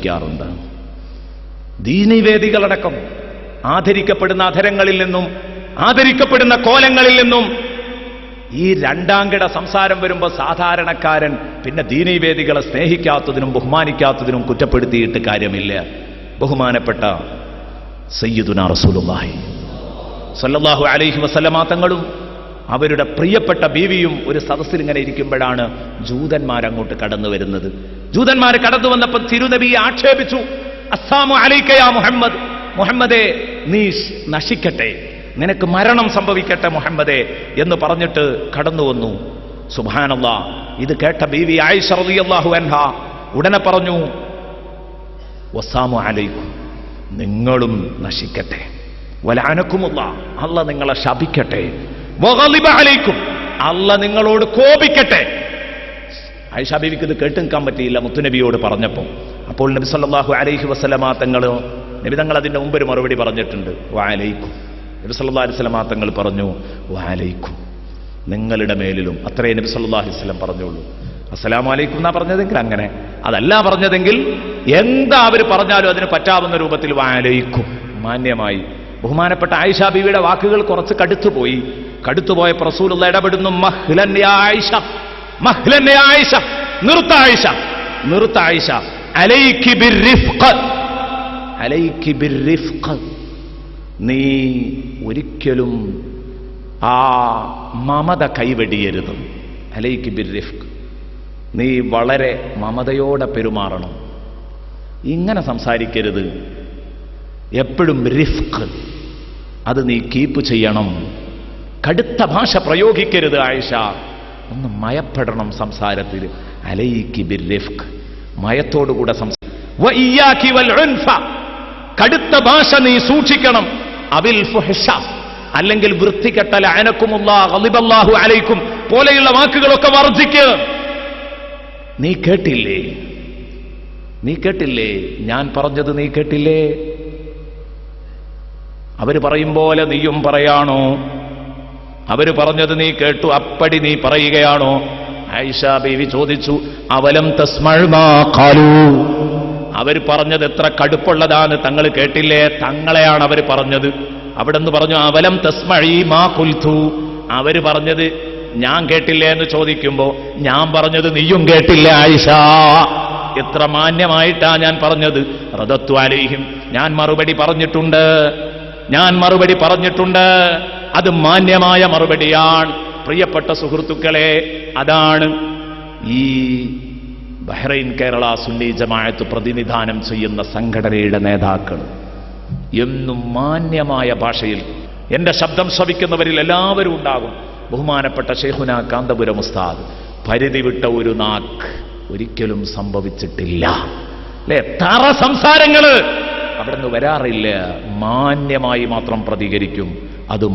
ശപിക്കാറുണ്ട്. ദീനീ വേദികളടക്കം ആദരിക്കപ്പെടുന്ന അധരങ്ങളിൽ നിന്നും ആദരിക്കപ്പെടുന്ന കോലങ്ങളിൽ നിന്നും ഈ രണ്ടാംകിട സംസാരം വരുമ്പോൾ സാധാരണക്കാരൻ പിന്നെ ദീനീ വേദികളെ സ്നേഹിക്കാത്തതിനും ബഹുമാനിക്കാത്തതിനും കുറ്റപ്പെടുത്തിയിട്ട് കാര്യമില്ല. ബഹുമാനപ്പെട്ട സയ്യിദുനാ റസൂലുള്ളാഹി സ്വല്ലല്ലാഹു അലൈഹി വസല്ലമ തങ്ങളും അവരുടെ പ്രിയപ്പെട്ട ബീവിയും ഒരു സദസ്സിൽ ഇങ്ങനെ ഇരിക്കുമ്പോഴാണ് ജൂതന്മാരങ്ങോട്ട് കടന്നു വരുന്നത്. ജൂതന്മാർ കടന്നു വന്നപ്പോൾ തിരുനബിയെ ആക്ഷേപിച്ചു. അസ്സലാമു അലൈക യാ മുഹമ്മദ്, മുഹമ്മദേ നീ നശിക്കട്ടെ, നിനക്ക് മരണം സംഭവിക്കട്ടെ മുഹമ്മദേ എന്ന് പറഞ്ഞിട്ട് കടന്നു വന്നു. സുബ്ഹാനല്ലാഹ്, ഇത് കേട്ട ബീവി ആയിഷ റളിയല്ലാഹു അൻഹ ഉടനെ പറഞ്ഞു, വസ്സലാമു അലൈക്കും, നിങ്ങളും നശിക്കട്ടെ, വലഅനകുമുല്ലാഹ്, അല്ലാഹ് നിങ്ങളെ ശപിക്കട്ടെ, വഗളിബ അലൈക്കും, അല്ലാഹ് നിങ്ങളോട് കോപിക്കട്ടെ. ആയിഷ ബീവിക്ക് ഇത് കേട്ട് നിൽക്കാൻ പറ്റിയില്ല മുത്തുനബിയോട് പറഞ്ഞപ്പോൾ. അപ്പോൾ നബി സല്ലല്ലാഹു അലൈഹി വസല്ലമ നബി തങ്ങൾ അതിന്റെ മുമ്പ് ഒരു മറുപടി പറഞ്ഞിട്ടുണ്ട്, വഅലൈക്കും. നബി സല്ലല്ലാഹു അലൈഹി വസല്ലമ തങ്ങൾ പറഞ്ഞു, വഅലൈക്കും, നിങ്ങളുടെ മേലിലും. അത്രേ നബി സല്ലല്ലാഹു അലൈഹി വസല്ലം പറഞ്ഞുള്ളൂ. അസ്സലാമു അലൈക്കും എന്നാ പറഞ്ഞതെങ്കിൽ അങ്ങനെ, അതല്ല പറഞ്ഞതെങ്കിൽ എന്താ അവർ പറഞ്ഞാലും അതിന് പറ്റാവുന്ന രൂപത്തിൽ വഅലൈക്കും മാന്യമായി. ബഹുമാനപ്പെട്ട ആയിഷ ബീവിയുടെ വാക്കുകൾ കുറച്ച് കടുത്തുപോയപ്പോൾ റസൂലുള്ളാഹി ഇടപെടുന്നു. മഹ്ലൻ യാ ആയിഷ, മഹ്ലൻ യാ ആയിഷ, നിർത്ത ആയിഷ, നിർത്ത ആയിഷ, അലൈകി ബിർറിഫ്ഖ്, അലൈകി ബിർറിഫ്ഖ്, നീ ഒരിക്കലും ആ മമത കൈവെടിയരുത്. അലൈകി ബിർറിഫ്ഖ്, നീ വളരെ മമതയോടെ പെരുമാറണം, ഇങ്ങനെ സംസാരിക്കരുത്. എപ്പോഴും റിഫ്ഖ്, അത് നീ കീപ്പ് ചെയ്യണം. കടുത്ത ഭാഷ പ്രയോഗിക്കരുത് ആയിഷ, ഒന്ന് മയപ്പെടണം സംസാരത്തിൽ. അലൈകി ബിർറിഫ്ഖ്, മയത്തോടുകൂടെ വഇയ്യാകി വൽ ഉൻഫ, കടുത്ത ഭാഷ നീ സൂക്ഷിക്കണം. അബിൽ ഫുഹ്ഷ, അല്ലെങ്കിൽ വൃത്തികെട്ട ലഅനകുമുല്ലാഹ് ഗളിബല്ലാഹു അലൈക്കും പോലെയുള്ള വാക്കുകളൊക്കെ വർജിക്കുക. നീ കേട്ടില്ലേ, നീ കേട്ടില്ലേ, ഞാൻ പറഞ്ഞത് നീ കേട്ടില്ലേ? അവര് പറയും പോലെ നീയും പറയാണോ? അവര് പറഞ്ഞത് നീ കേട്ടു, അപ്പടി നീ പറയുകയാണോ? ആയിഷ ബീവി ചോദിച്ചു, അവലം തസ്മഉ മാ ഖാലൂ, അവർ പറഞ്ഞത് എത്ര കടുപ്പുള്ളതാണ് തങ്ങൾ കേട്ടില്ലേ? തങ്ങളെയാണ് അവർ പറഞ്ഞത്. അവിടെ നിന്ന് പറഞ്ഞു, അവലം തസ്മഈ മാ ഖുൽതു, അവര് പറഞ്ഞത് ഞാൻ കേട്ടില്ലേ എന്ന് ചോദിക്കുമ്പോ ഞാൻ പറഞ്ഞത് നീയും കേട്ടില്ലേ ആയിഷ? എത്ര മാന്യമായിട്ടാ ഞാൻ പറഞ്ഞത്. റദത്തു അലൈഹിം, ഞാൻ മറുപടി പറഞ്ഞിട്ടുണ്ട്, ഞാൻ മറുപടി പറഞ്ഞിട്ടുണ്ട്. അത് മാന്യമായ മറുപടിയാണ്. പ്രിയപ്പെട്ട സുഹൃത്തുക്കളെ, അതാണ് ഈ ബഹ്റൈൻ കേരള സുന്നി ജമാഅത്ത് പ്രതിനിധാനം ചെയ്യുന്ന സംഘടനയുടെ നേതാക്കൾ എന്നും മാന്യമായ ഭാഷയിൽ. എന്റെ ശബ്ദം ശ്രവിക്കുന്നവരിൽ എല്ലാവരും ഉണ്ടാകും. ബഹുമാനപ്പെട്ട ശൈഖുന കാന്തപുരം ഉസ്താദ്, പരിധി വിട്ട ഒരു നാക്ക് ഒരിക്കലും സംഭവിച്ചിട്ടില്ല അല്ലെ? തറ സംസാരങ്ങള് അവിടെ നിന്ന് വരാറില്ല. മാന്യമായി മാത്രം പ്രതികരിക്കും. അത്